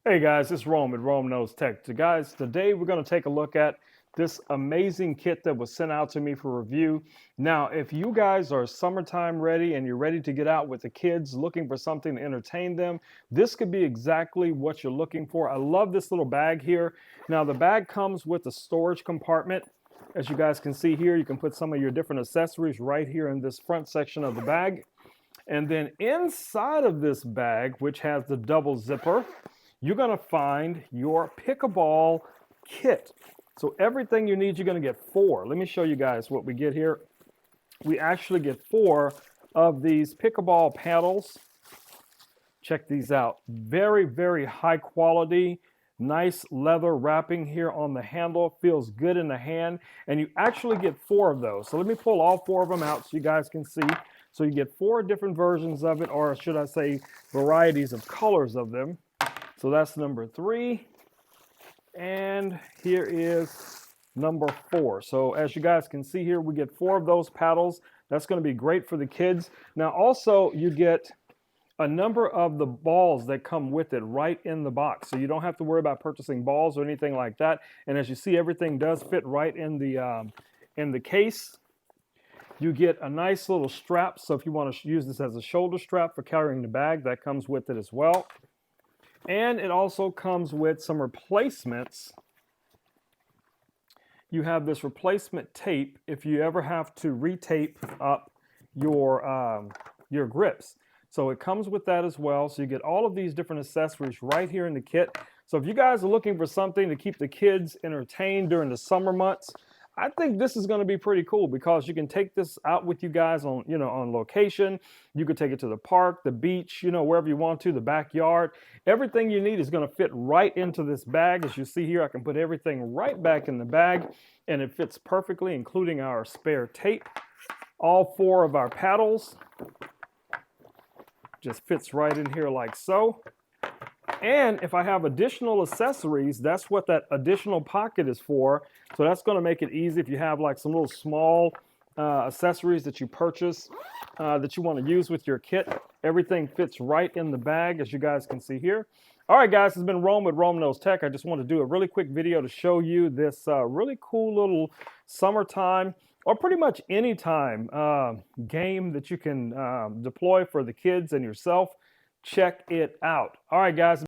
Hey guys, it's Rome at Rome Knows Tech. So guys, today we're going to take a look at this amazing kit that was sent out to me for review. Now, if you guys are summertime ready and you're ready to get out with the kids looking for something to entertain them, this could be exactly what you're looking for. I love this little bag here. Now, the bag comes with a storage compartment. As you guys can see here, you can put some of your different accessories right here in this front section of the bag. And then inside of this bag, which has the double zipper, you're going to find your pickleball kit. So everything you need, you're going to get four. Let me show you guys what we get here. We actually get four of these pickleball paddles. Check these out. Very, very high quality. Nice leather wrapping here on the handle. Feels good in the hand. And you actually get four of those. So let me pull all four of them out so you guys can see. So you get four different versions of it, or should I say varieties of colors of them. So that's number 3. And here is number 4. So as you guys can see here, we get 4 of those paddles. That's going to be great for the kids. Now also you get a number of the balls that come with it right in the box. So you don't have to worry about purchasing balls or anything like that. And as you see, everything does fit right in the case. You get a nice little strap. So if you want to use this as a shoulder strap for carrying the bag, that comes with it as well. And it also comes with some replacements. You have this replacement tape if you ever have to retape up your grips. So it comes with that as well. So you get all of these different accessories right here in the kit. So if you guys are looking for something to keep the kids entertained during the summer months, I think this is going to be pretty cool because you can take this out with you guys on, on location. You could take it to the park, the beach, wherever you want to, the backyard. Everything you need is going to fit right into this bag. As you see here, I can put everything right back in the bag and it fits perfectly, including our spare tape. All 4 of our paddles just fits right in here like so. And if I have additional accessories, that's what that additional pocket is for. So that's going to make it easy if you have like some little small accessories that you purchase that you want to use with your kit. Everything fits right in the bag, as you guys can see here. All right, guys, it's been Rome with Rome Knows Tech. I just want to do a really quick video to show you this really cool little summertime or pretty much anytime game that you can deploy for the kids and yourself. Check it out. All right, guys.